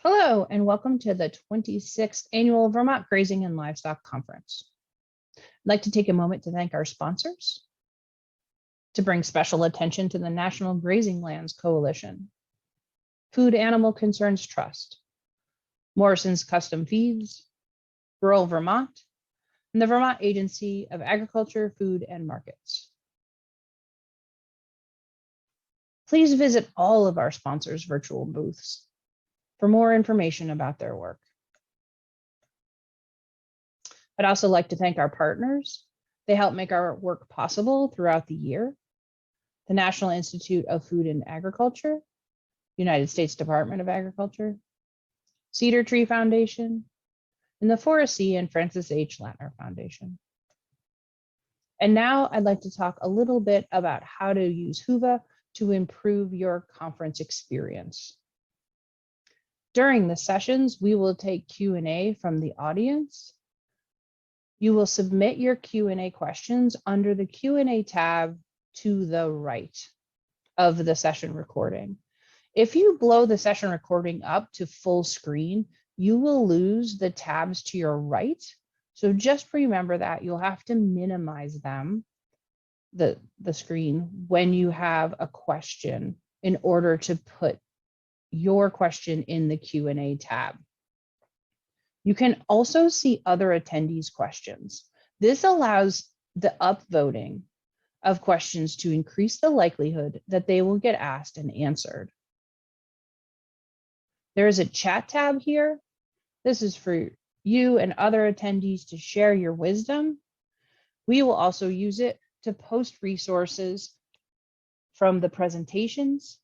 Hello, and welcome to the 26th Annual Vermont Grazing and Livestock Conference. I'd like to take a moment to thank our sponsors, to bring special attention to the National Grazing Lands Coalition, Food Animal Concerns Trust, Morrison's Custom Feeds, Rural Vermont, and the Vermont Agency of Agriculture, Food, and Markets. Please visit all of our sponsors' virtual booths for more information about their work. I'd also like to thank our partners. They help make our work possible throughout the year. The National Institute of Food and Agriculture, United States Department of Agriculture, Cedar Tree Foundation, and the Forrest C. and Francis H. Latner Foundation. And now I'd like to talk a little bit about how to use Whova to improve your conference experience. During the sessions, we will take Q&A from the audience. You will submit your Q&A questions under the Q&A tab to the right of the session recording. If you blow the session recording up to full screen, you will lose the tabs to your right. So just remember that you'll have to minimize them, the screen, when you have a question in order to put your question in the Q&A tab. You can also see other attendees' questions. This allows the upvoting of questions to increase the likelihood that they will get asked and answered. There is a chat tab here. This is for you and other attendees to share your wisdom. We will also use it to post resources from the presentations.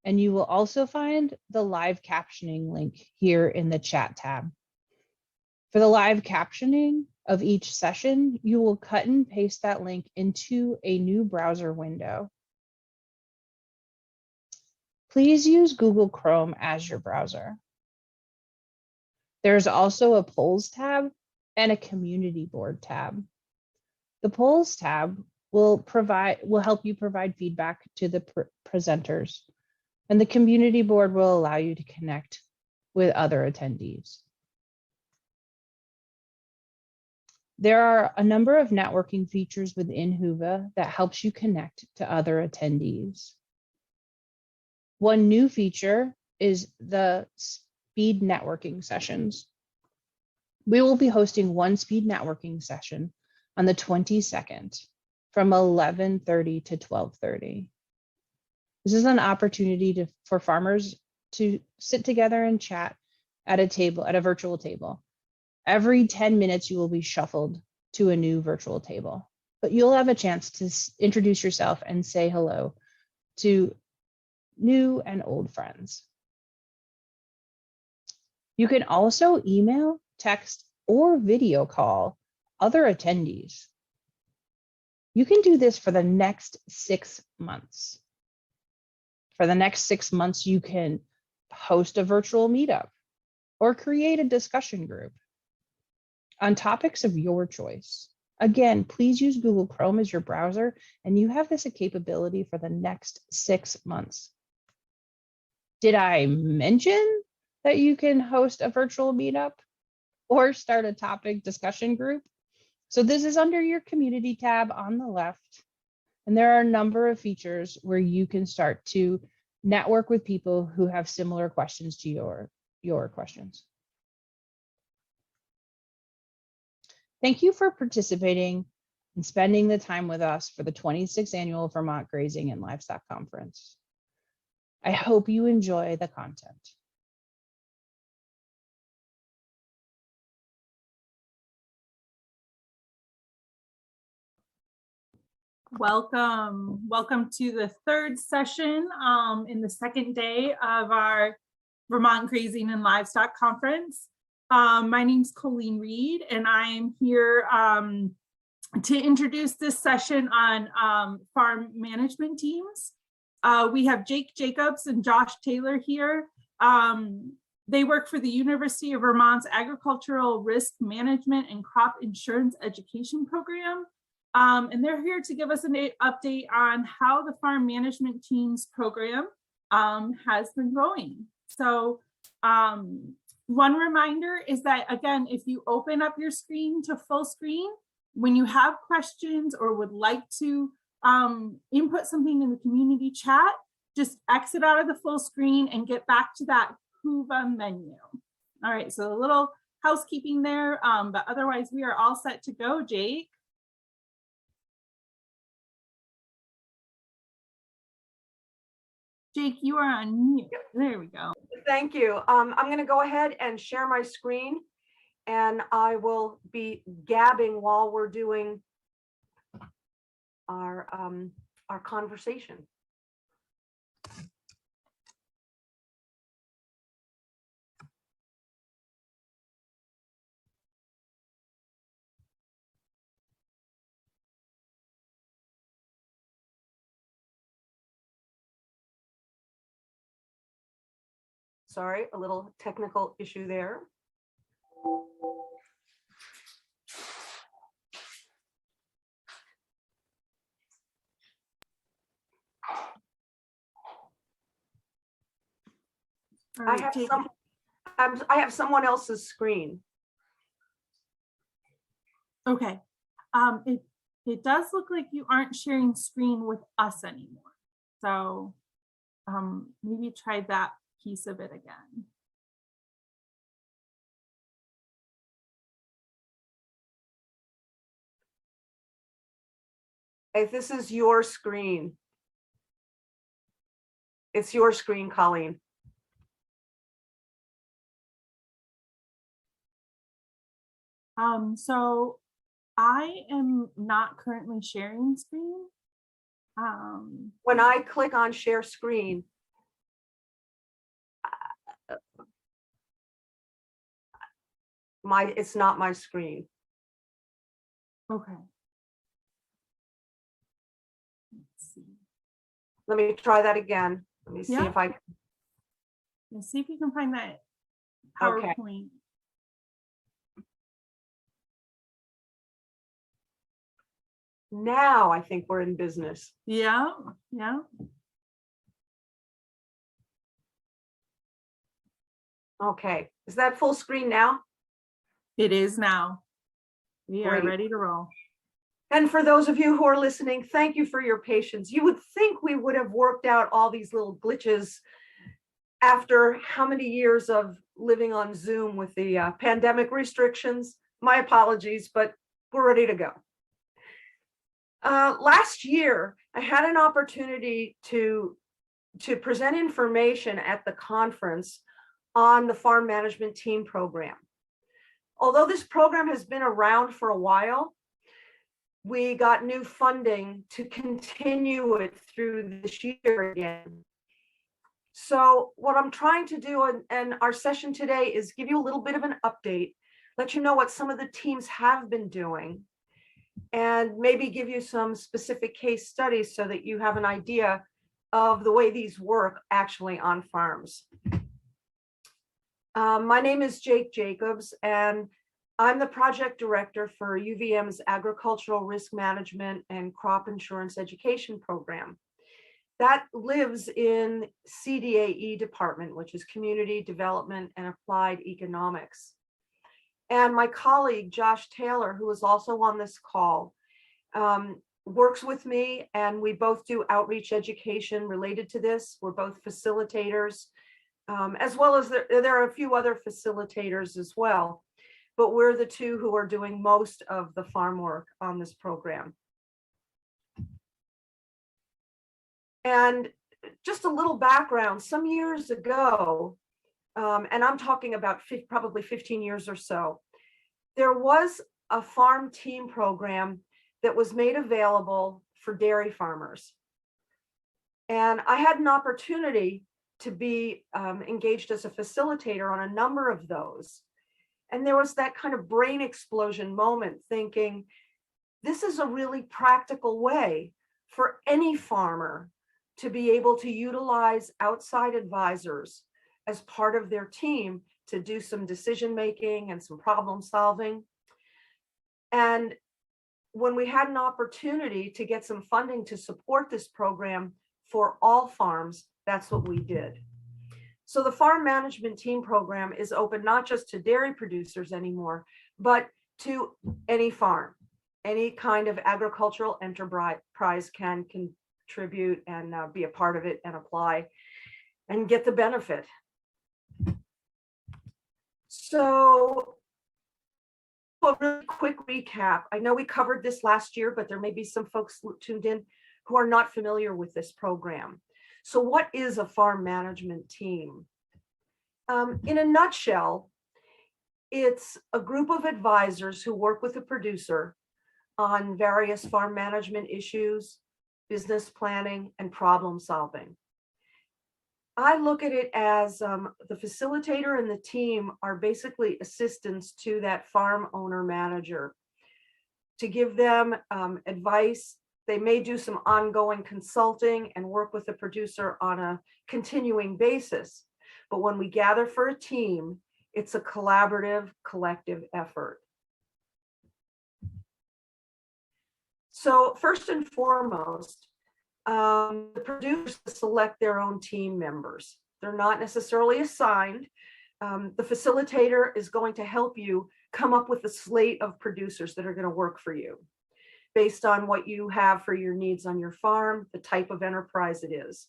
And you will also find the live captioning link here in the chat tab. For the live captioning of each session, you will cut and paste that link into a new browser window. Please use Google Chrome as your browser. There's also a polls tab and a community board tab. The polls tab will help you provide feedback to the presenters. And the community board will allow you to connect with other attendees. There are a number of networking features within Whova that helps you connect to other attendees. One new feature is the speed networking sessions. We will be hosting one speed networking session on the 22nd from 11:30 to 12:30. This is an opportunity for farmers to sit together and chat at a virtual table. Every 10 minutes, you will be shuffled to a new virtual table, but you'll have a chance to introduce yourself and say hello to new and old friends. You can also email, text, or video call other attendees. You can do this for the next 6 months. For the next 6 months, you can host a virtual meetup or create a discussion group on topics of your choice. Again, please use Google Chrome as your browser, and you have this capability for the next 6 months. Did I mention that you can host a virtual meetup or start a topic discussion group? So this is under your community tab on the left. And there are a number of features where you can start to network with people who have similar questions to your questions. Thank you for participating and spending the time with us for the 26th Annual Vermont Grazing and Livestock Conference. I hope you enjoy the content. Welcome to the third session in the second day of our Vermont Grazing and Livestock Conference. My name's Colleen Reed, and I'm here to introduce this session on farm management teams. We have Jake Jacobs and Josh Taylor here. They work for the University of Vermont's Agricultural Risk Management and Crop Insurance Education Program. And they're here to give us an update on how the farm management teams program has been going. So One reminder is that, again, if you open up your screen to full screen, when you have questions or would like to input something in the community chat, just exit out of the full screen and get back to that Whova menu. All right, so a little housekeeping there, but otherwise we are all set to go, Jake. Jake, you are on mute. There we go. Thank you. I'm going to go ahead and share my screen, and I will be gabbing while we're doing our conversation. Sorry, a little technical issue there. Right, I have someone else's screen. Okay. It does look like you aren't sharing screen with us anymore. So maybe try that piece of it again. If this is your screen, it's your screen, Colleen. So I am not currently sharing screen. When I click on share screen, it's not my screen. Okay. Let's see. Let me try that again. Let me see if I can. Let's see if you can find that Okay. PowerPoint. Now I think we're in business. Yeah, yeah. Okay, is that full screen now? It is now. We are Great. ready to roll. And for those of you who are listening, thank you for your patience. You would think we would have worked out all these little glitches after how many years of living on Zoom with the pandemic restrictions. My apologies, but we're ready to go. Last year, I had an opportunity to present information at the conference on the Farm Management Team Program. Although this program has been around for a while, we got new funding to continue it through this year again. So what I'm trying to do in our session today is give you a little bit of an update, let you know what some of the teams have been doing, and maybe give you some specific case studies so that you have an idea of the way these work actually on farms. My name is Jake Jacobs, and I'm the project director for UVM's Agricultural Risk Management and Crop Insurance Education Program. That lives in CDAE department, which is Community Development and Applied Economics. And my colleague, Josh Taylor, who is also on this call, works with me, and we both do outreach education related to this. We're both facilitators, as well as there are a few other facilitators as well, but we're the two who are doing most of the farm work on this program. And just a little background, some years ago, and I'm talking about probably 15 years or so, there was a farm team program that was made available for dairy farmers. And I had an opportunity to be engaged as a facilitator on a number of those. And there was that kind of brain explosion moment thinking, this is a really practical way for any farmer to be able to utilize outside advisors as part of their team to do some decision making and some problem solving. And when we had an opportunity to get some funding to support this program for all farms, that's what we did. So the farm management team program is open not just to dairy producers anymore, but to any farm. Any kind of agricultural enterprise can contribute and be a part of it and apply and get the benefit. So a really quick recap. I know we covered this last year, but there may be some folks tuned in who are not familiar with this program. So what is a farm management team? In a nutshell, it's a group of advisors who work with a producer on various farm management issues, business planning, and problem solving. I look at it as the facilitator and the team are basically assistants to that farm owner manager to give them advice. They may do some ongoing consulting and work with the producer on a continuing basis. But when we gather for a team, it's a collaborative, collective effort. So first and foremost, the producers select their own team members. They're not necessarily assigned. The facilitator is going to help you come up with a slate of producers that are going to work for you based on what you have for your needs on your farm, the type of enterprise it is.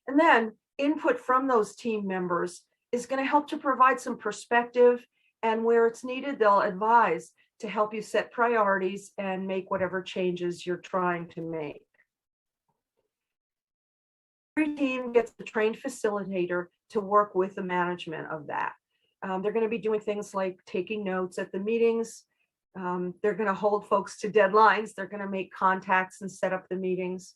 And then input from those team members is going to help to provide some perspective, and where it's needed, they'll advise to help you set priorities and make whatever changes you're trying to make. Every team gets a trained facilitator to work with the management of that. They're going to be doing things like taking notes at the meetings. They're going to hold folks to deadlines. They're going to make contacts and set up the meetings.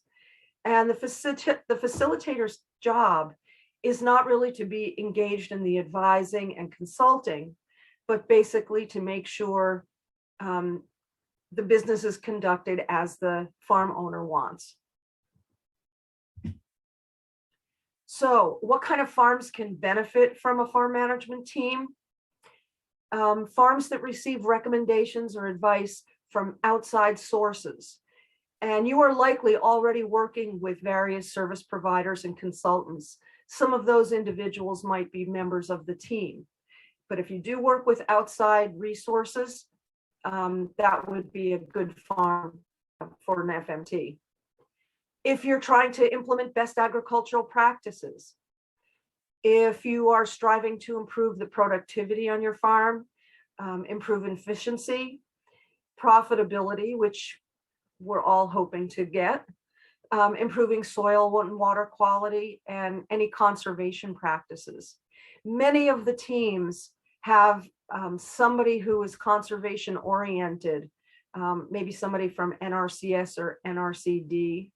And the facilitator's job is not really to be engaged in the advising and consulting, but basically to make sure the business is conducted as the farm owner wants. So what kind of farms can benefit from a farm management team? Farms that receive recommendations or advice from outside sources. And you are likely already working with various service providers and consultants. Some of those individuals might be members of the team. But if you do work with outside resources, that would be a good farm for an FMT. If you're trying to implement best agricultural practices, if you are striving to improve the productivity on your farm, improve efficiency, profitability, which we're all hoping to get, improving soil and water quality, and any conservation practices. Many of the teams have somebody who is conservation oriented, maybe somebody from NRCS or NRCD,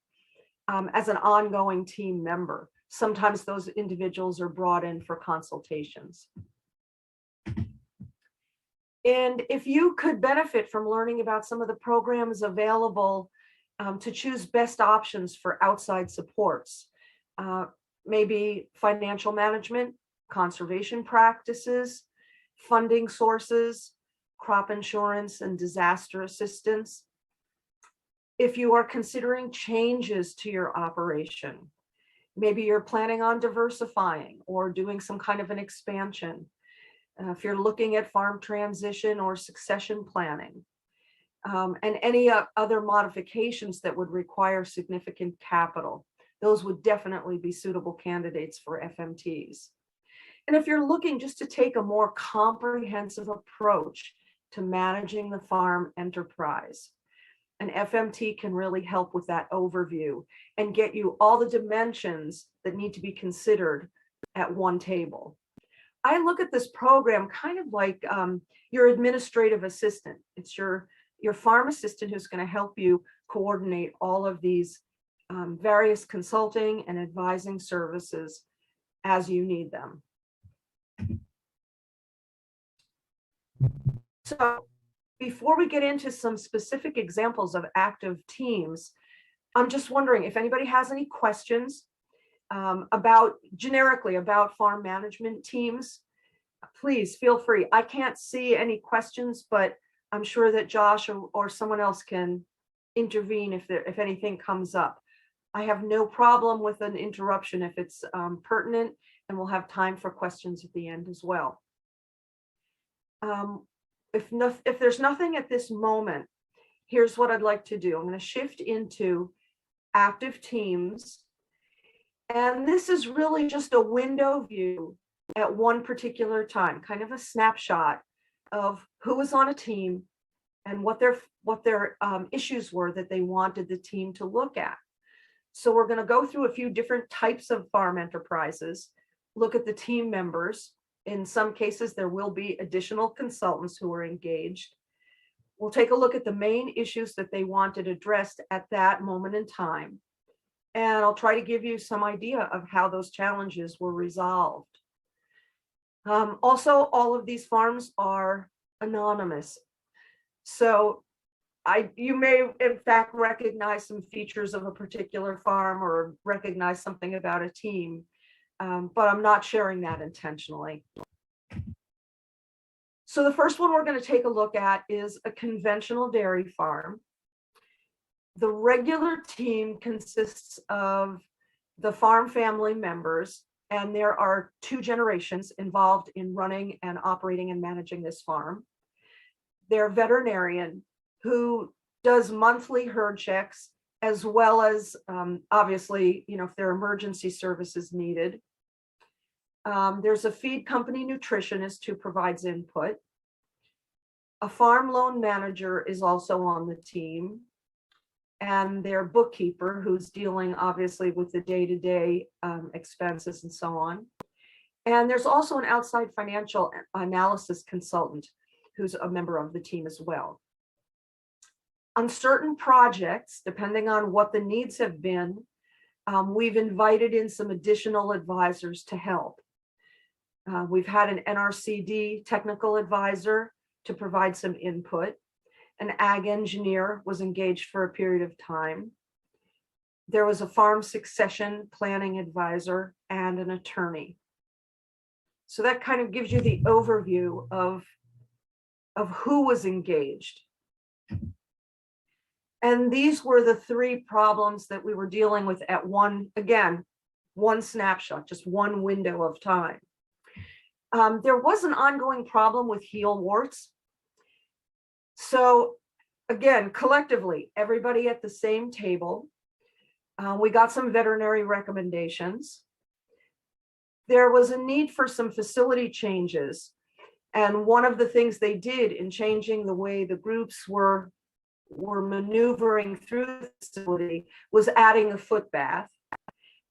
as an ongoing team member. Sometimes those individuals are brought in for consultations. And if you could benefit from learning about some of the programs available to choose best options for outside supports, maybe financial management, conservation practices, funding sources, crop insurance, and disaster assistance. If you are considering changes to your operation, maybe you're planning on diversifying or doing some kind of an expansion. If you're looking at farm transition or succession planning, and any other modifications that would require significant capital, those would definitely be suitable candidates for FMTs. And if you're looking just to take a more comprehensive approach to managing the farm enterprise, an FMT can really help with that overview and get you all the dimensions that need to be considered at one table. I look at this program kind of like your administrative assistant. It's your farm assistant who's going to help you coordinate all of these various consulting and advising services as you need them. So before we get into some specific examples of active teams, I'm just wondering if anybody has any questions generically about farm management teams. Please feel free. I can't see any questions, but I'm sure that Josh or someone else can intervene if anything comes up. I have no problem with an interruption if it's pertinent, and we'll have time for questions at the end as well. If there's nothing at this moment, here's what I'd like to do. I'm going to shift into active teams. And this is really just a window view at one particular time, kind of a snapshot of who was on a team and what their issues were that they wanted the team to look at. So we're going to go through a few different types of farm enterprises, look at the team members. In some cases, there will be additional consultants who are engaged. We'll take a look at the main issues that they wanted addressed at that moment in time. And I'll try to give you some idea of how those challenges were resolved. Also, all of these farms are anonymous. So you may in fact recognize some features of a particular farm or recognize something about a team, but I'm not sharing that intentionally. So the first one we're going to take a look at is a conventional dairy farm. The regular team consists of the farm family members, and there are 2 generations involved in running and operating and managing this farm. Their veterinarian, who does monthly herd checks, as well as obviously, if there are emergency services needed. There's a feed company nutritionist who provides input. A farm loan manager is also on the team, and their bookkeeper, who's dealing obviously with the day-to-day expenses and so on. And there's also an outside financial analysis consultant who's a member of the team as well. On certain projects, depending on what the needs have been, we've invited in some additional advisors to help. We've had an NRCD technical advisor to provide some input. An ag engineer was engaged for a period of time. There was a farm succession planning advisor and an attorney. So that kind of gives you the overview of who was engaged. And these were the 3 problems that we were dealing with at one snapshot, just one window of time. There was an ongoing problem with heel warts. So again, collectively, everybody at the same table, we got some veterinary recommendations. There was a need for some facility changes. And one of the things they did in changing the way the groups were maneuvering through the facility was adding a foot bath.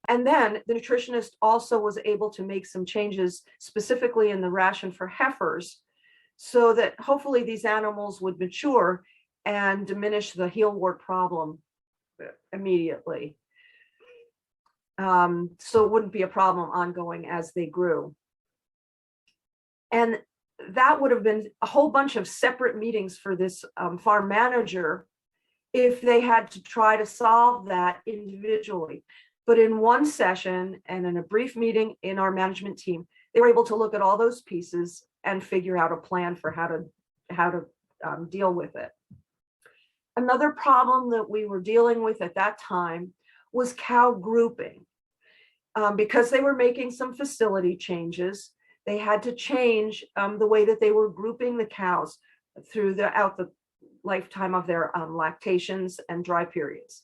And then the nutritionist also was able to make some changes specifically in the ration for heifers, so that hopefully these animals would mature and diminish the heel wart problem immediately. So it wouldn't be a problem ongoing as they grew. And that would have been a whole bunch of separate meetings for this farm manager if they had to try to solve that individually. But in one session and in a brief meeting in our management team, they were able to look at all those pieces and figure out a plan for how to deal with it. Another problem that we were dealing with at that time was cow grouping. Because they were making some facility changes, they had to change the way that they were grouping the cows throughout the lifetime of their lactations and dry periods.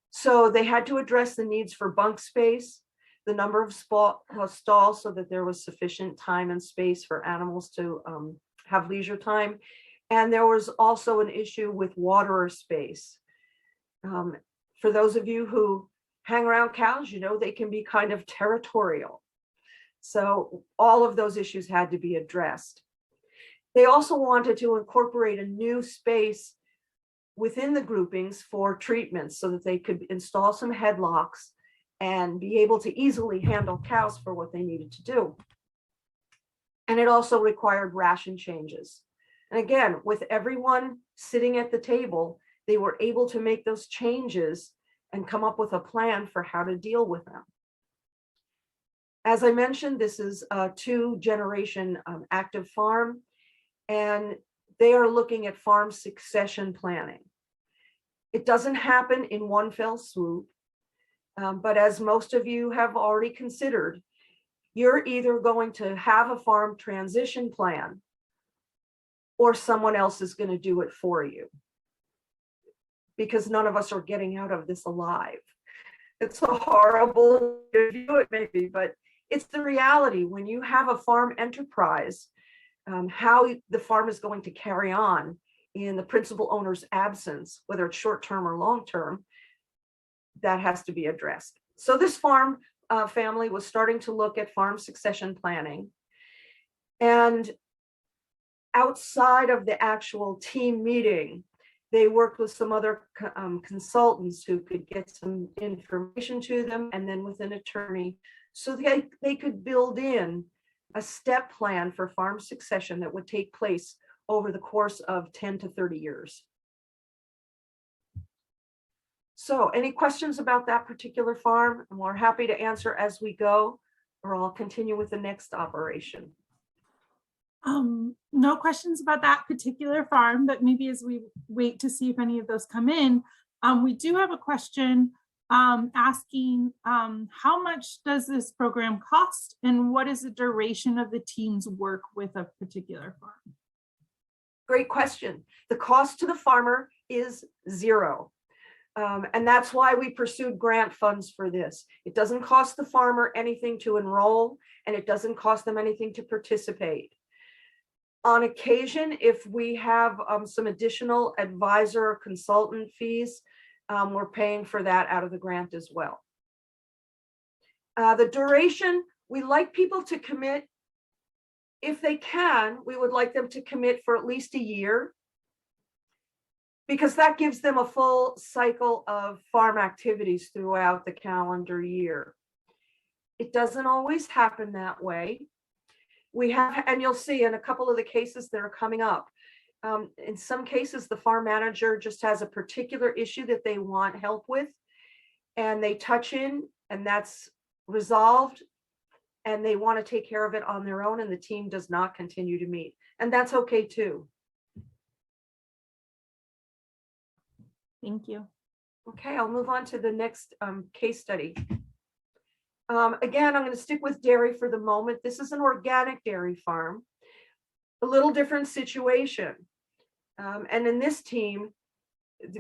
So they had to address the needs for bunk space, the number of stalls so that there was sufficient time and space for animals to have leisure time. And there was also an issue with waterer space. For those of you who hang around cows, they can be kind of territorial. So all of those issues had to be addressed. They also wanted to incorporate a new space within the groupings for treatments so that they could install some headlocks and be able to easily handle cows for what they needed to do. And it also required ration changes. And again, with everyone sitting at the table, they were able to make those changes and come up with a plan for how to deal with them. As I mentioned, this is a 2-generation active farm, and they are looking at farm succession planning. It doesn't happen in one fell swoop. But as most of you have already considered, you're either going to have a farm transition plan or someone else is going to do it for you, because none of us are getting out of this alive. It's a horrible way to view it maybe, but it's the reality. When you have a farm enterprise, how the farm is going to carry on in the principal owner's absence, whether it's short-term or long-term, that has to be addressed. So this farm family was starting to look at farm succession planning. And outside of the actual team meeting, they worked with some other consultants who could get some information to them, and then with an attorney, so they could build in a step plan for farm succession that would take place over the course of 10 to 30 years. So any questions about that particular farm? And we're happy to answer as we go, or I'll continue with the next operation. No questions about that particular farm, but maybe as we wait to see if any of those come in, we do have a question asking how much does this program cost and what is the duration of the team's work with a particular farm? Great question. The cost to the farmer is zero. And that's why we pursued grant funds for this. It doesn't cost the farmer anything to enroll, and it doesn't cost them anything to participate. On occasion, if we have some additional advisor or consultant fees, we're paying for that out of the grant as well. The duration, we like people to commit. If they can, we would like them to commit for at least a year, because that gives them a full cycle of farm activities throughout the calendar year. It doesn't always happen that way. We have, and you'll see in a couple of the cases that are coming up, in some cases, the farm manager just has a particular issue that they want help with, and they touch in, and that's resolved, and they want to take care of it on their own, and the team does not continue to meet. And that's okay too. Thank you. Okay, I'll move on to the next case study. Again, I'm going to stick with dairy for the moment. This is an organic dairy farm, a little different situation. And in this team,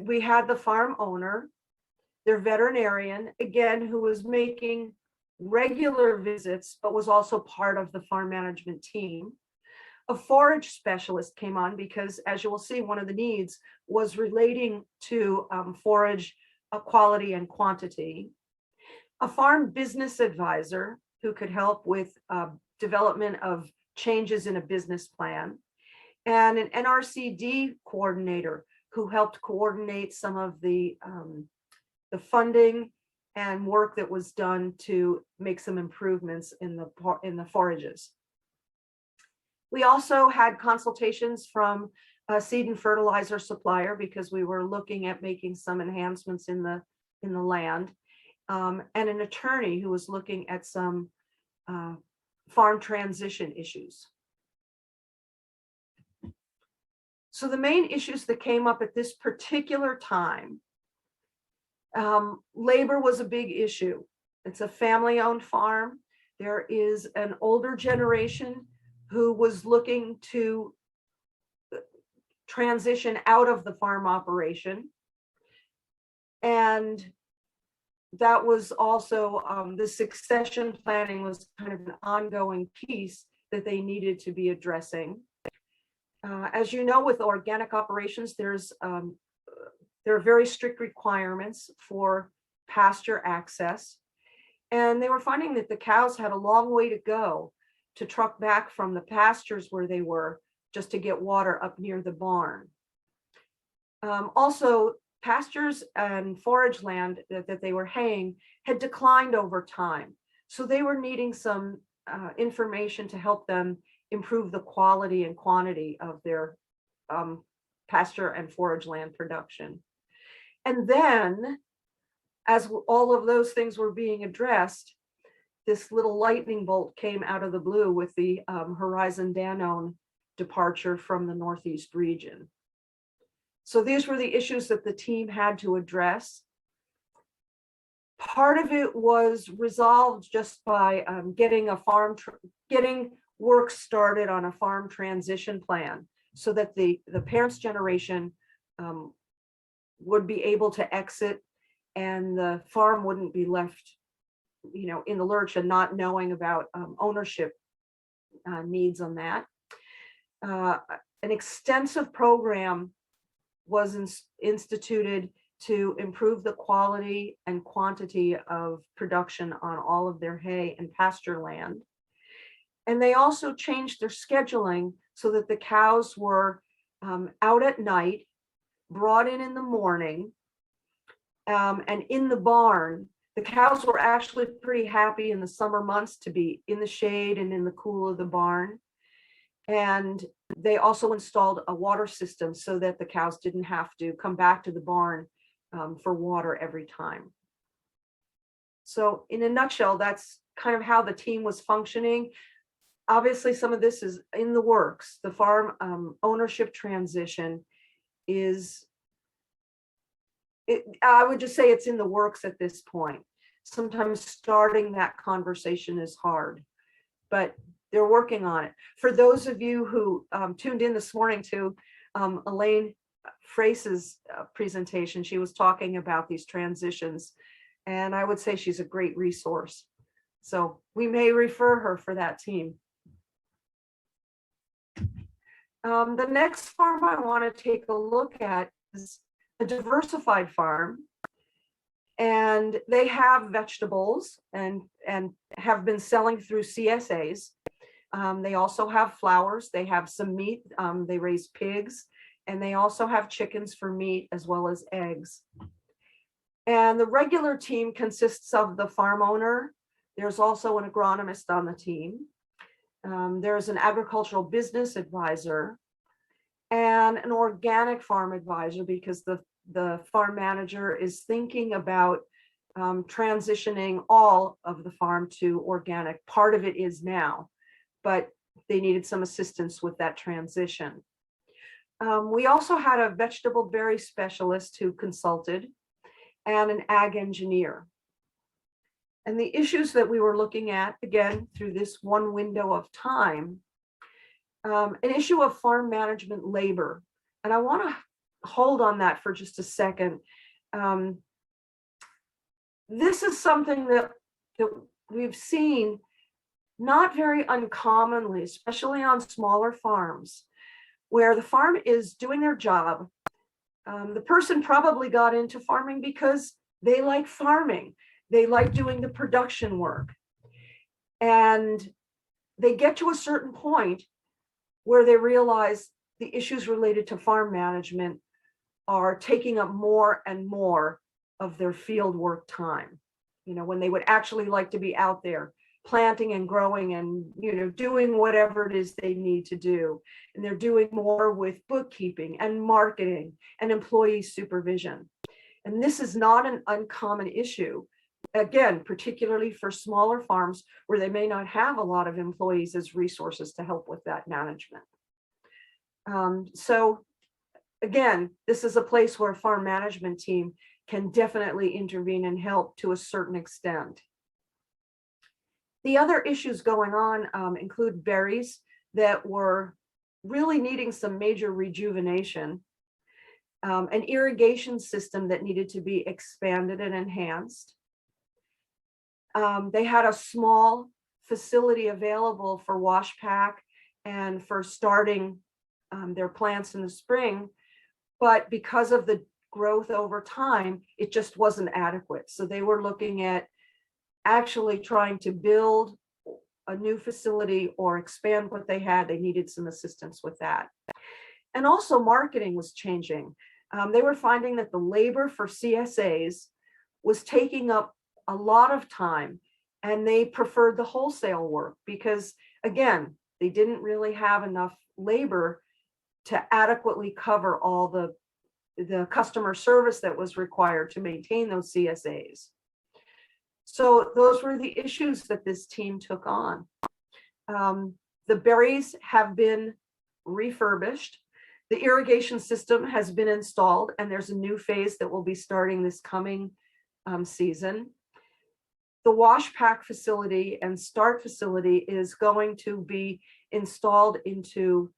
we had the farm owner, their veterinarian, again, who was making regular visits, but was also part of the farm management team. A forage specialist came on because, as you will see, one of the needs was relating to forage quality and quantity. A farm business advisor who could help with development of changes in a business plan, and an NRCD coordinator who helped coordinate some of the funding and work that was done to make some improvements in the forages. We also had consultations from a seed and fertilizer supplier because we were looking at making some enhancements in the land, and an attorney who was looking at some farm transition issues. So the main issues that came up at this particular time, labor was a big issue. It's a family-owned farm. There is an older generation who was looking to transition out of the farm operation. And that was also, the succession planning was kind of an ongoing piece that they needed to be addressing. As you know, with organic operations, there are very strict requirements for pasture access. And they were finding that the cows had a long way to go to truck back from the pastures where they were just to get water up near the barn. Also, pastures and forage land that they were haying had declined over time. So they were needing some information to help them improve the quality and quantity of their pasture and forage land production. And then, as all of those things were being addressed, this little lightning bolt came out of the blue with the Horizon Danone departure from the Northeast region. So these were the issues that the team had to address. part of it was resolved just by getting work started on a farm transition plan, so that the parents' generation would be able to exit, and the farm wouldn't be left, in the lurch and not knowing about ownership needs on that. An extensive program was instituted to improve the quality and quantity of production on all of their hay and pasture land. And they also changed their scheduling so that the cows were out at night, brought in the morning, and in the barn. The cows were actually pretty happy in the summer months to be in the shade and in the cool of the barn. And they also installed a water system so that the cows didn't have to come back to the barn for water every time. So in a nutshell, that's kind of how the team was functioning. Obviously, some of this is in the works. The farm ownership transition I would just say it's in the works at this point. Sometimes starting that conversation is hard, but they're working on it. For those of you who tuned in this morning to Elaine Frace's presentation, she was talking about these transitions, and I would say she's a great resource. So we may refer her for that team. The next farm I want to take a look at is a diversified farm, and they have vegetables and have been selling through CSAs. They also have flowers, they have some meat, they raise pigs, and they also have chickens for meat as well as eggs. And the regular team consists of the farm owner. There's also an agronomist on the team. There's an agricultural business advisor and an organic farm advisor, because the farm manager is thinking about transitioning all of the farm to organic. Part of it is now, but they needed some assistance with that transition. We also had a vegetable berry specialist who consulted, and an ag engineer. And the issues that we were looking at, again, through this one window of time, an issue of farm management labor. And I want to hold on that for just a second. This is something that we've seen not very uncommonly, especially on smaller farms, where the farm is doing their job. The person probably got into farming because they like farming. They like doing the production work. And they get to a certain point where they realize the issues related to farm management are taking up more and more of their field work time. When they would actually like to be out there planting and growing and doing whatever it is they need to do. And they're doing more with bookkeeping and marketing and employee supervision. And this is not an uncommon issue, again, particularly for smaller farms where they may not have a lot of employees as resources to help with that management. So again, this is a place where a farm management team can definitely intervene and help to a certain extent. The other issues going on include berries that were really needing some major rejuvenation, an irrigation system that needed to be expanded and enhanced. They had a small facility available for wash pack and for starting their plants in the spring, but because of the growth over time, it just wasn't adequate. So they were looking at actually trying to build a new facility or expand what they had. They needed some assistance with that. And also marketing was changing. They were finding that the labor for CSAs was taking up a lot of time, and they preferred the wholesale work because, again, they didn't really have enough labor to adequately cover all the customer service that was required to maintain those CSAs. So those were the issues that this team took on. The berries have been refurbished. The irrigation system has been installed, and there's a new phase that will be starting this coming season. The wash pack facility and start facility is going to be installed into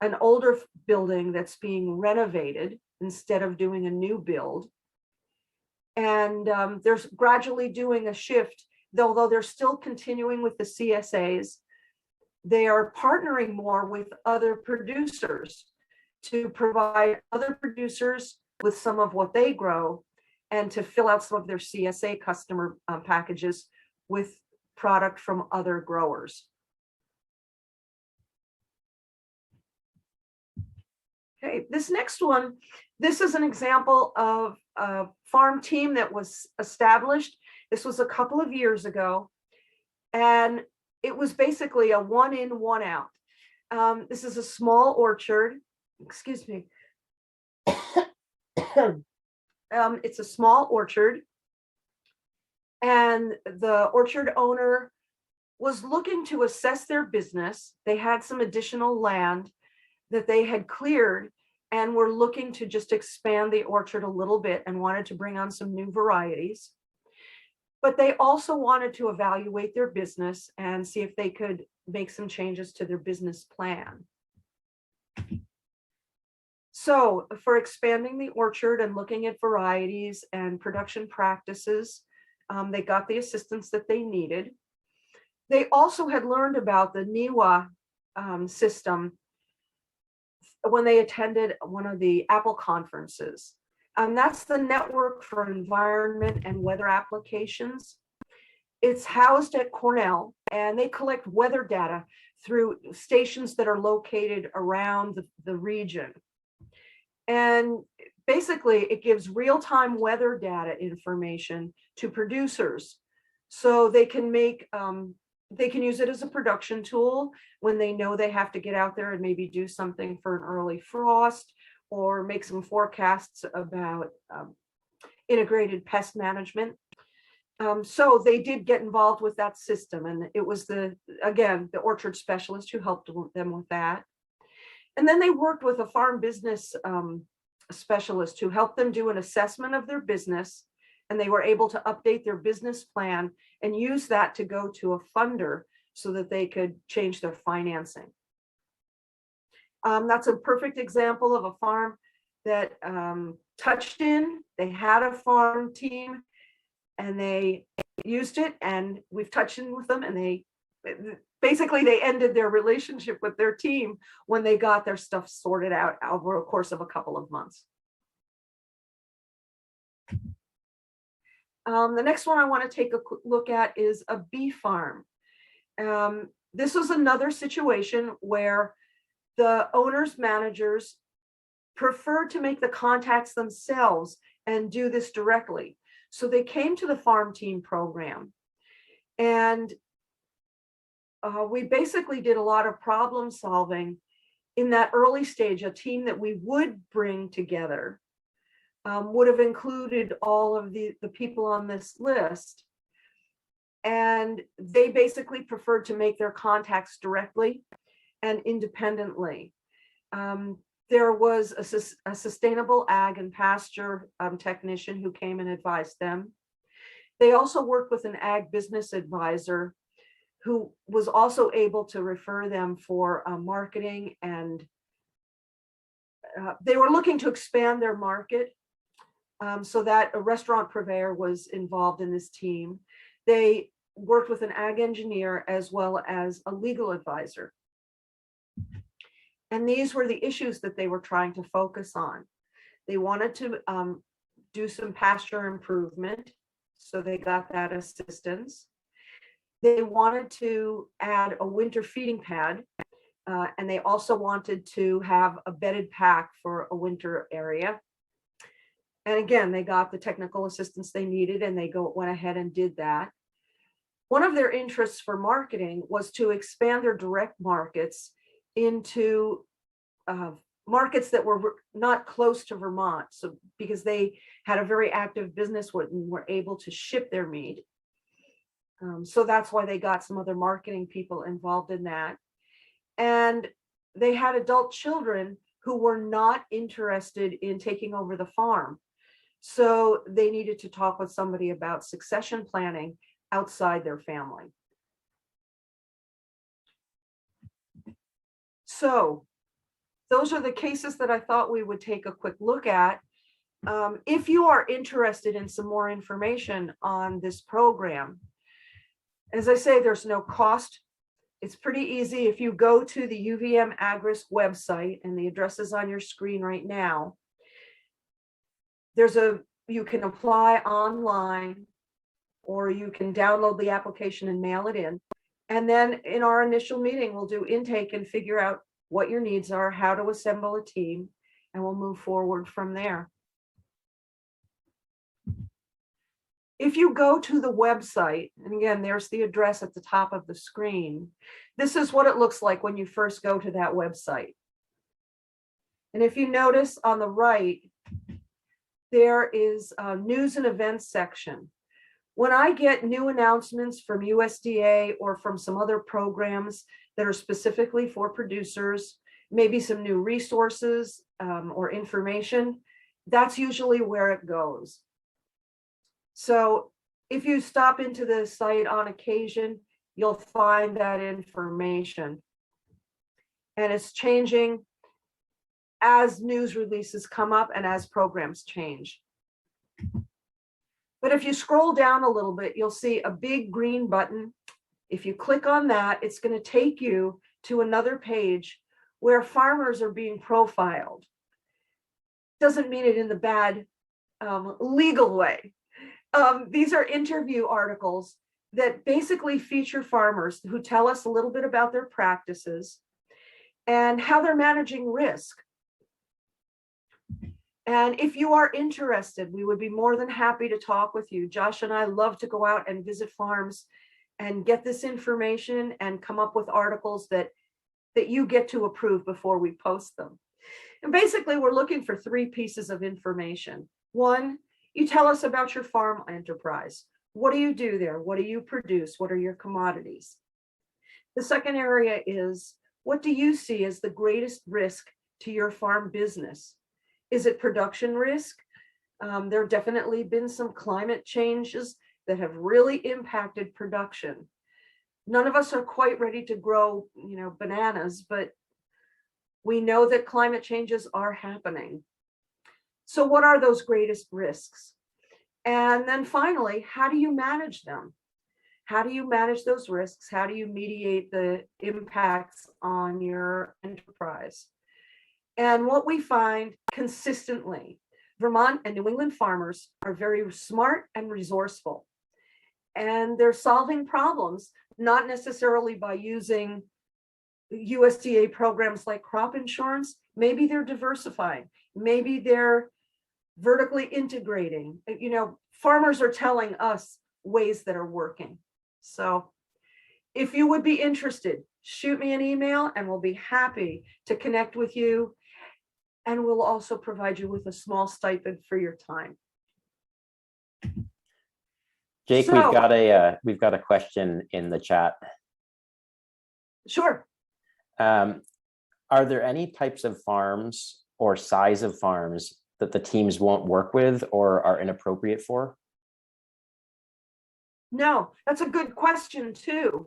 an older building that's being renovated instead of doing a new build. And there's gradually doing a shift, although they're still continuing with the CSAs. They are partnering more with other producers to provide other producers with some of what they grow and to fill out some of their CSA customer packages with product from other growers. Okay, this next one, this is an example of a farm team that was established. This was a couple of years ago, and it was basically a one in, one out. This is a small orchard, excuse me. It's a small orchard, and the orchard owner was looking to assess their business. They had some additional land that they had cleared and were looking to just expand the orchard a little bit and wanted to bring on some new varieties. But they also wanted to evaluate their business and see if they could make some changes to their business plan. So for expanding the orchard and looking at varieties and production practices, they got the assistance that they needed. They also had learned about the NIFA system when they attended one of the Apple conferences. That's the Network for Environment and Weather Applications. It's housed at Cornell, and they collect weather data through stations that are located around the region. And basically, it gives real-time weather data information to producers, so they can make they can use it as a production tool when they know they have to get out there and maybe do something for an early frost or make some forecasts about integrated pest management. So they did get involved with that system, and it was again, the orchard specialist who helped them with that. And then they worked with a farm business specialist who helped them do an assessment of their business, and they were able to update their business plan and use that to go to a funder so that they could change their financing. That's a perfect example of a farm that touched in. They had a farm team and they used it, and we've touched in with them, and they ended their relationship with their team when they got their stuff sorted out over a course of a couple of months. The next one I want to take a quick look at is a bee farm. This was another situation where the owners, managers preferred to make the contacts themselves and do this directly. So they came to the farm team program, and we basically did a lot of problem solving in that early stage. A team that we would bring together would have included all of the people on this list. And they basically preferred to make their contacts directly and independently. There was a sustainable ag and pasture technician who came and advised them. They also worked with an ag business advisor who was also able to refer them for marketing, and they were looking to expand their market, so that a restaurant purveyor was involved in this team. They worked with an ag engineer as well as a legal advisor. And these were the issues that they were trying to focus on. They wanted to do some pasture improvement, so they got that assistance. They wanted to add a winter feeding pad, and they also wanted to have a bedded pack for a winter area. And again, they got the technical assistance they needed, and they went ahead and did that. One of their interests for marketing was to expand their direct markets into markets that were not close to Vermont. So because they had a very active business and were able to ship their meat. So that's why they got some other marketing people involved in that. And they had adult children who were not interested in taking over the farm. So they needed to talk with somebody about succession planning outside their family. So those are the cases that I thought we would take a quick look at. If you are interested in some more information on this program, as I say, there's no cost. It's pretty easy. If you go to the UVM Agrisk website, and the address is on your screen right now, you can apply online, or you can download the application and mail it in. And then in our initial meeting, we'll do intake and figure out what your needs are, how to assemble a team, and we'll move forward from there. If you go to the website, and again, there's the address at the top of the screen, this is what it looks like when you first go to that website. And if you notice on the right, there is a news and events section. When I get new announcements from USDA or from some other programs that are specifically for producers, maybe some new resources or information, that's usually where it goes. So if you stop into the site on occasion, you'll find that information. And it's changing as news releases come up and as programs change. But if you scroll down a little bit, you'll see a big green button. If you click on that, it's going to take you to another page where farmers are being profiled. Doesn't mean it in the bad legal way. These are interview articles that basically feature farmers who tell us a little bit about their practices and how they're managing risk. And if you are interested, we would be more than happy to talk with you. Josh and I love to go out and visit farms and get this information and come up with articles that you get to approve before we post them. And basically, we're looking for 3 pieces of information. 1, you tell us about your farm enterprise. What do you do there? What do you produce? What are your commodities? The second area is, what do you see as the greatest risk to your farm business? Is it production risk? There have definitely been some climate changes that have really impacted production. None of us are quite ready to grow, bananas, but we know that climate changes are happening. So what are those greatest risks? And then finally, how do you manage them? How do you manage those risks? How do you mediate the impacts on your enterprise? And what we find consistently, Vermont and New England farmers are very smart and resourceful. And they're solving problems, not necessarily by using USDA programs like crop insurance. Maybe they're diversifying. Maybe they're vertically integrating. Farmers are telling us ways that are working. So if you would be interested, shoot me an email and we'll be happy to connect with you. And we'll also provide you with a small stipend for your time. Jake, So, we've got a question in the chat. Sure. Are there any types of farms or size of farms that the teams won't work with or are inappropriate for? No, that's a good question too.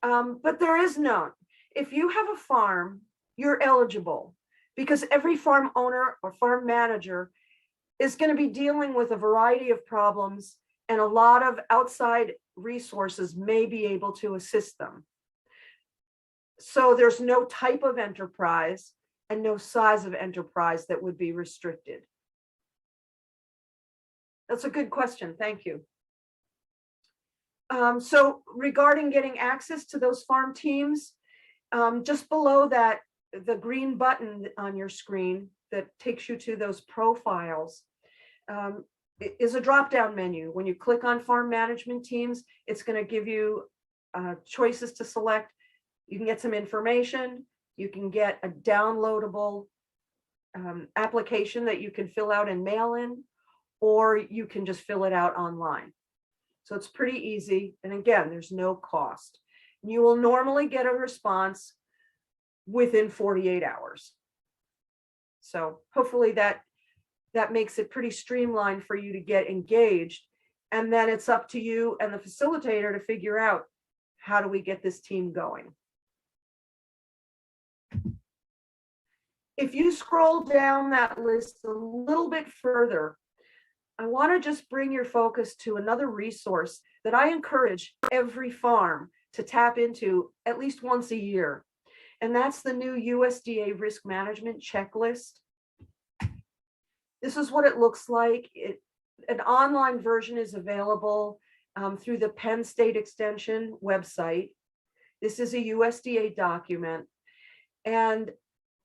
But there is none. If you have a farm, you're eligible, because every farm owner or farm manager is going to be dealing with a variety of problems, and a lot of outside resources may be able to assist them. So there's no type of enterprise and no size of enterprise that would be restricted. That's a good question. Thank you. So regarding getting access to those farm teams, just below that, the green button on your screen that takes you to those profiles is a drop-down menu. When you click on farm management teams, it's going to give you choices to select. You can get some information. You can get a downloadable application that you can fill out and mail in, or you can just fill it out online. So it's pretty easy. And again, there's no cost. You will normally get a response within 48 hours. So hopefully that makes it pretty streamlined for you to get engaged And then it's up to you and the facilitator to figure out, how do we get this team going? If you scroll down that list a little bit further, I want to just bring your focus to another resource that I encourage every farm to tap into at least once a year. And that's the new USDA risk management checklist. This is what it looks like. An online version is available through the Penn State Extension website. This is a USDA document. And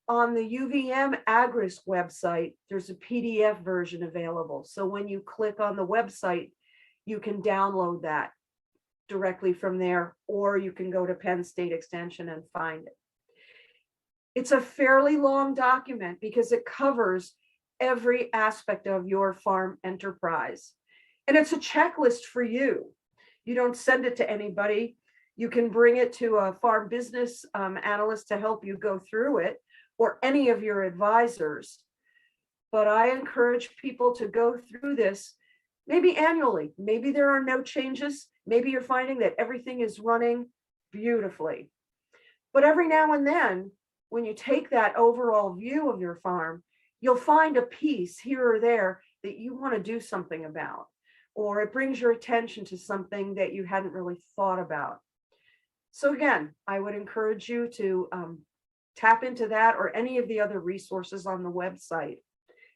on the UVM Agris website, there's a PDF version available. So when you click on the website, you can download that directly from there, or you can go to Penn State Extension and find it. It's a fairly long document because it covers every aspect of your farm enterprise. And it's a checklist for you. You don't send it to anybody. You can bring it to a farm business analyst to help you go through it, or any of your advisors. But I encourage people to go through this maybe annually. Maybe there are no changes. Maybe you're finding that everything is running beautifully. But every now and then, when you take that overall view of your farm, you'll find a piece here or there that you want to do something about, or it brings your attention to something that you hadn't really thought about. So again, I would encourage you to tap into that or any of the other resources on the website.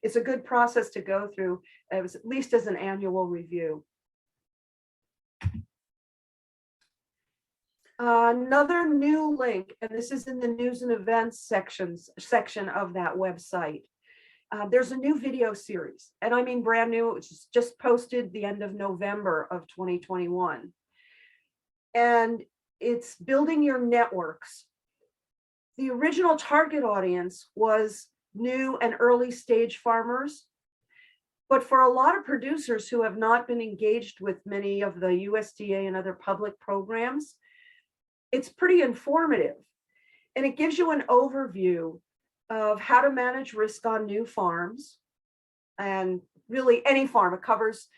It's a good process to go through, at least as an annual review. Another new link, and this is in the news and events section of that website. There's a new video series, and I mean brand new. It was just posted the end of November of 2021. And it's building your networks. The original target audience was new and early stage farmers. But for a lot of producers who have not been engaged with many of the USDA and other public programs, it's pretty informative. And it gives you an overview of how to manage risk on new farms, and really any farm. It covers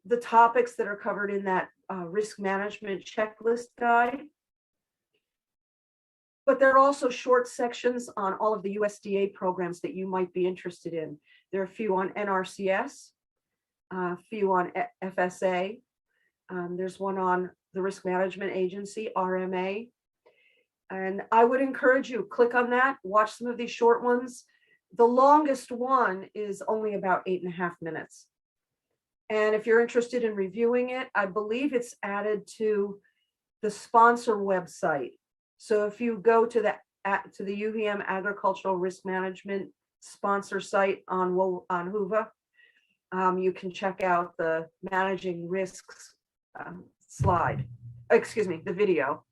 the topics that are covered in that risk management checklist guide. But there are also short sections on all of the USDA programs that you might be interested in. There are a few on NRCS, a few on FSA. There's one on the Risk Management Agency, RMA. And I would encourage you, click on that, watch some of these short ones. The longest one is only about 8.5 minutes. And if you're interested in reviewing it, I believe it's added to the sponsor website. So if you go to the UVM Agricultural Risk Management sponsor site on HUVA, you can check out the Managing Risks slide, excuse me, the video.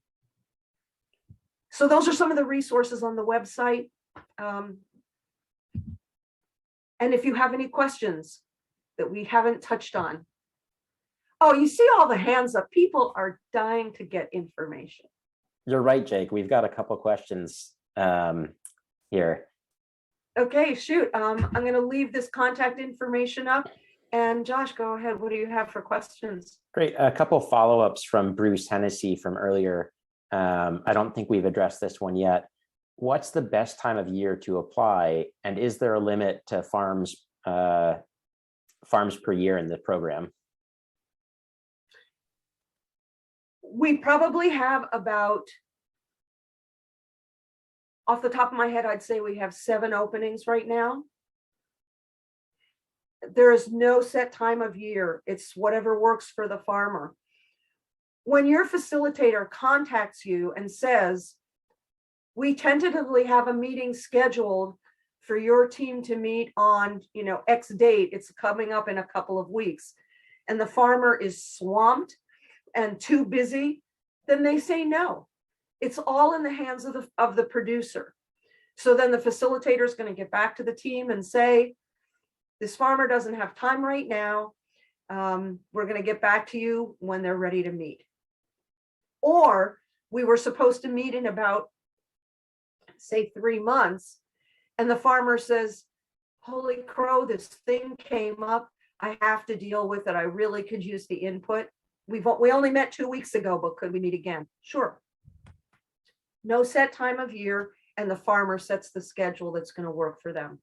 So those are some of the resources on the website. And if you have any questions that we haven't touched on. Oh, you see all the hands up. People are dying to get information. You're right, Jake. We've got a couple questions here. Okay, shoot. I'm going to leave this contact information up. And Josh, go ahead. What do you have for questions? Great. A couple follow-ups from Bruce Hennessy from earlier. I don't think we've addressed this one yet. What's the best time of year to apply? And is there a limit to farms per year in the program? We probably have about, off the top of my head, I'd say we have 7 openings right now. There is no set time of year. It's whatever works for the farmer. When your facilitator contacts you and says, we tentatively have a meeting scheduled for your team to meet on, X date, it's coming up in a couple of weeks, and the farmer is swamped and too busy, then they say no. It's all in the hands of the producer. So then the facilitator is going to get back to the team and say, this farmer doesn't have time right now. We're going to get back to you when they're ready to meet. Or we were supposed to meet in about, say, 3 months, and the farmer says, holy crow, this thing came up. I have to deal with it. I really could use the input. We only met 2 weeks ago, but could we meet again? Sure. No set time of year, and the farmer sets the schedule that's going to work for them.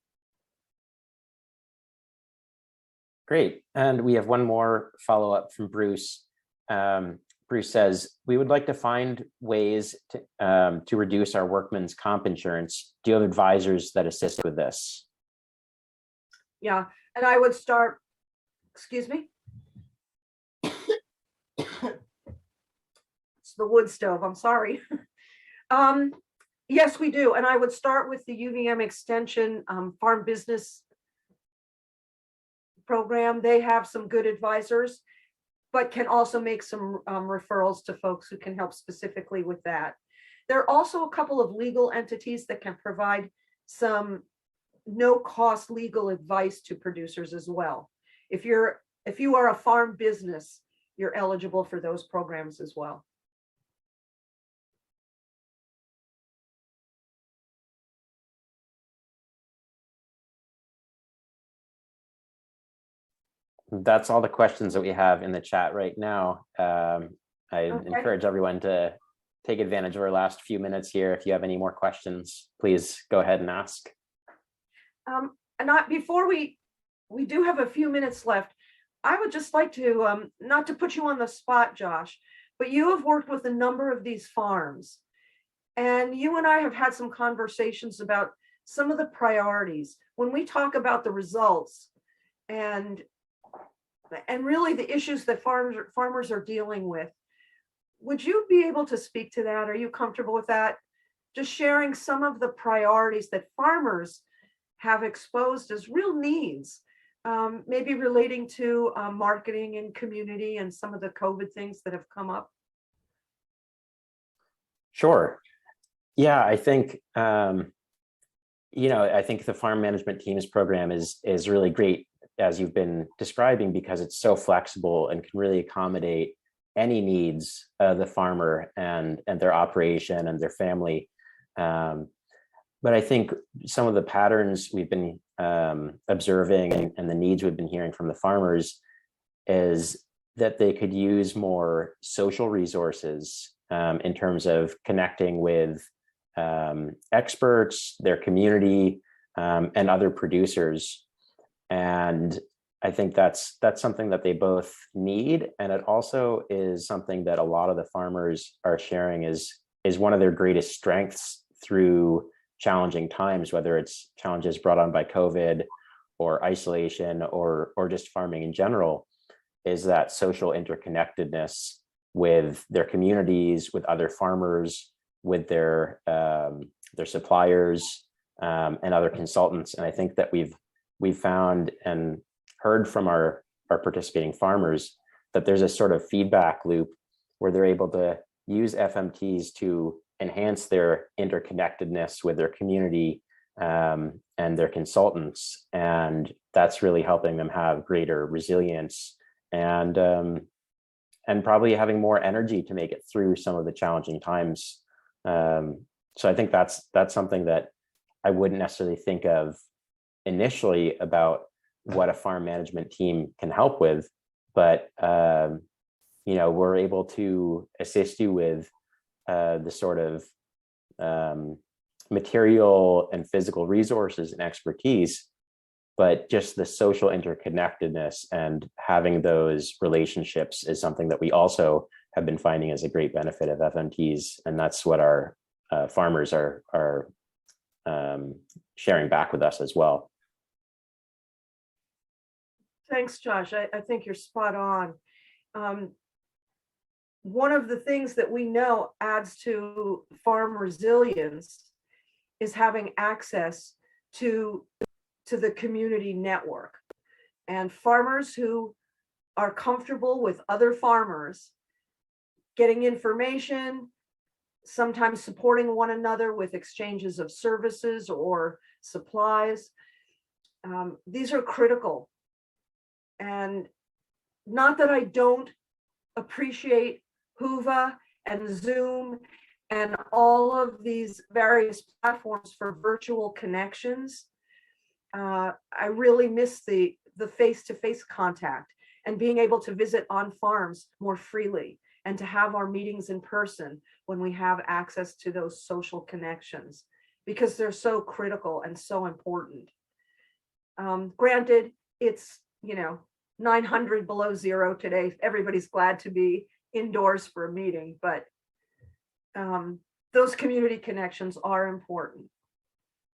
Great. And we have one more follow-up from Bruce. Bruce says, we would like to find ways to reduce our workman's comp insurance. Do you have advisors that assist with this? Yeah, and I would start, excuse me. It's the wood stove, I'm sorry. Yes, we do. And I would start with the UVM Extension Farm Business Program. They have some good advisors, but can also make some referrals to folks who can help specifically with that. There are also a couple of legal entities that can provide some no-cost legal advice to producers as well. If you are a farm business, you're eligible for those programs as well. That's all the questions that we have in the chat right now. I encourage everyone to take advantage of our last few minutes here. If you have any more questions, please go ahead and ask. Before we do have a few minutes left, I would just like to, not to put you on the spot, Josh, but you have worked with a number of these farms, and you and I have had some conversations about some of the priorities. When we talk about the results and really the issues that farmers are dealing with, would you be able to speak to that? Are you comfortable with that? Just sharing some of the priorities that farmers have exposed as real needs, maybe relating to marketing and community and some of the COVID things that have come up. Sure. Yeah, I think, I think the farm management teams program is really great, as you've been describing, because it's so flexible and can really accommodate any needs of the farmer and their operation and their family. But I think some of the patterns we've been observing and the needs we've been hearing from the farmers is that they could use more social resources in terms of connecting with experts, their community, and other producers. And I think that's something that they both need. And it also is something that a lot of the farmers are sharing is one of their greatest strengths through challenging times, whether it's challenges brought on by COVID or isolation or just farming in general, is that social interconnectedness with their communities, with other farmers, with their suppliers, and other consultants. And I think that we've found and heard from our participating farmers that there's a sort of feedback loop where they're able to use FMTs to enhance their interconnectedness with their community and their consultants. And that's really helping them have greater resilience and probably having more energy to make it through some of the challenging times. So I think that's something that I wouldn't necessarily think of initially about what a farm management team can help with, but we're able to assist you with the sort of material and physical resources and expertise, but just the social interconnectedness and having those relationships is something that we also have been finding as a great benefit of FMTs, and that's what our farmers are sharing back with us as well. Thanks, Josh. I think you're spot on. One of the things that we know adds to farm resilience is having access to the community network. And farmers who are comfortable with other farmers, getting information, sometimes supporting one another with exchanges of services or supplies, these are critical. And not that I don't appreciate Whova and Zoom and all of these various platforms for virtual connections. I really miss the the face-to-face contact and being able to visit on farms more freely and to have our meetings in person when we have access to those social connections, because they're so critical and so important. Granted, it's 900 below zero today. Everybody's glad to be indoors for a meeting, but those community connections are important.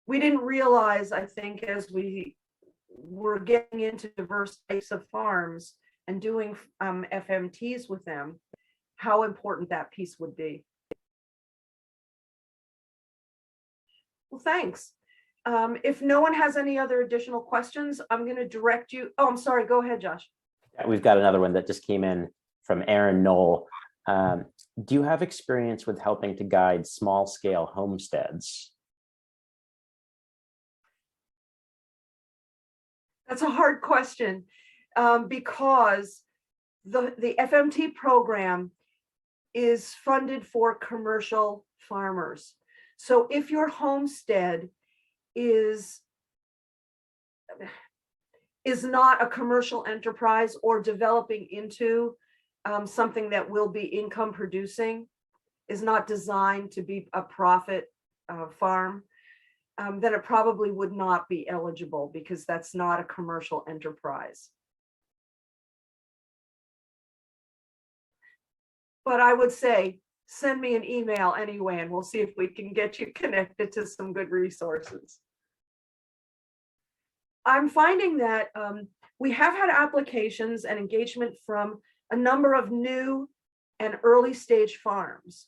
We didn't realize, I think, as we were getting into diverse types of farms and doing FMTs with them, how important that piece would be. Well, thanks. If no one has any other additional questions, I'm going to direct you. Oh, I'm sorry. Go ahead, Josh. We've got another one that just came in from Aaron Knoll. Do you have experience with helping to guide small scale homesteads? That's a hard question because the FMT program is funded for commercial farmers. So if your homestead is not a commercial enterprise or developing into something that will be income producing, is not designed to be a profit farm, then it probably would not be eligible because that's not a commercial enterprise. But I would say, send me an email anyway, and we'll see if we can get you connected to some good resources. I'm finding that we have had applications and engagement from a number of new and early stage farms.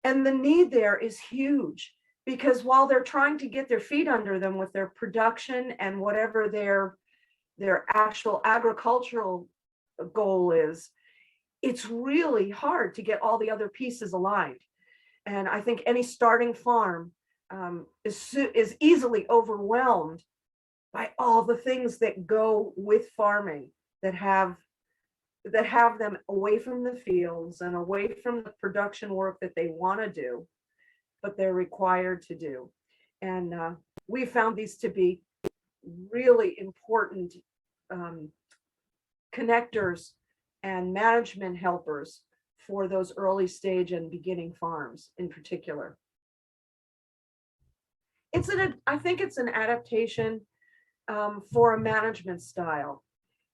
And the need there is huge, because while they're trying to get their feet under them with their production and whatever their actual agricultural goal is, it's really hard to get all the other pieces aligned. And I think any starting farm is easily overwhelmed by all the things that go with farming, that have them away from the fields and away from the production work that they want to do, but they're required to do. And we found these to be really important connectors and management helpers for those early stage and beginning farms in particular. I think it's an adaptation for a management style.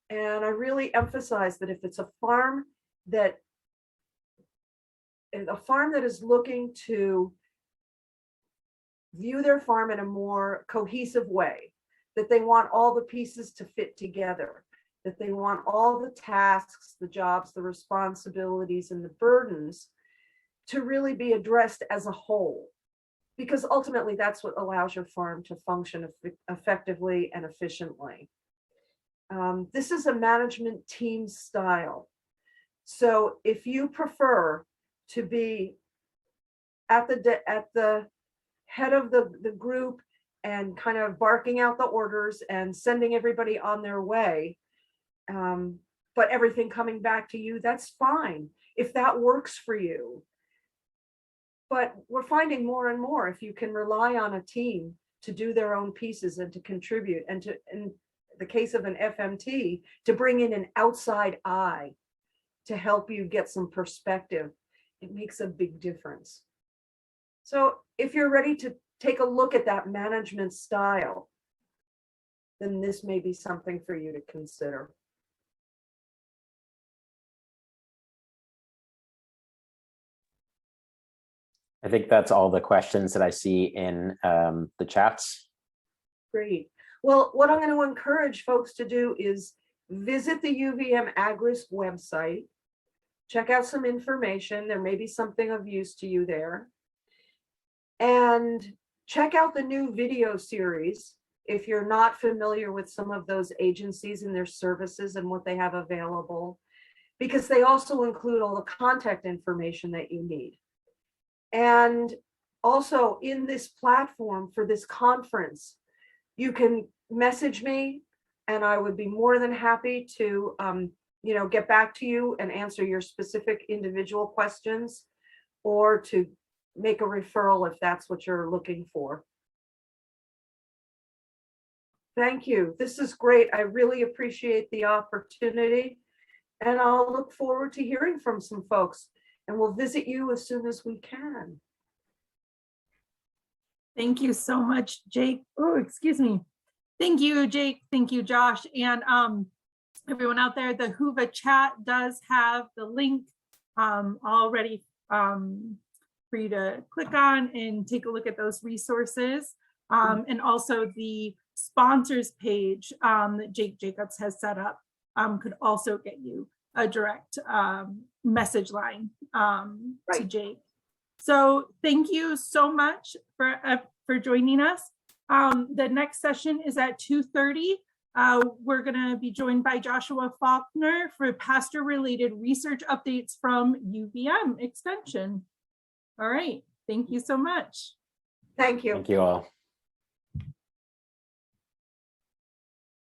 And I really emphasize that if it's a farm that is looking to view their farm in a more cohesive way, that they want all the pieces to fit together, that they want all the tasks, the jobs, the responsibilities, and the burdens to really be addressed as a whole, because ultimately that's what allows your farm to function effectively and efficiently. This is a management team style. So if you prefer to be at the head of the group and kind of barking out the orders and sending everybody on their way, but everything coming back to you, that's fine if that works for you. But we're finding more and more, if you can rely on a team to do their own pieces and to contribute, and to, in the case of an FMT, to bring in an outside eye to help you get some perspective, it makes a big difference. So if you're ready to take a look at that management style, then this may be something for you to consider. I think that's all the questions that I see in the chats. Great. Well, what I'm going to encourage folks to do is visit the UVM Agris website, check out some information. There may be something of use to you there. And check out the new video series if you're not familiar with some of those agencies and their services and what they have available, because they also include all the contact information that you need. And also in this platform for this conference, you can message me and I would be more than happy to get back to you and answer your specific individual questions, or to make a referral if that's what you're looking for. Thank you. This is great. I really appreciate the opportunity. And I'll look forward to hearing from some folks, and we'll visit you as soon as we can. Thank you so much, Jake. Oh, excuse me. Thank you, Jake. Thank you, Josh. And everyone out there, the Whova chat does have the link already for you to click on and take a look at those resources. And also the sponsors page that Jake Jacobs has set up could also get you a direct message line to Jake. So thank you so much for joining us. The next session is at 2:30. We're going to be joined by Joshua Faulkner for pasture-related research updates from UVM Extension. All right. Thank you so much. Thank you. Thank you all.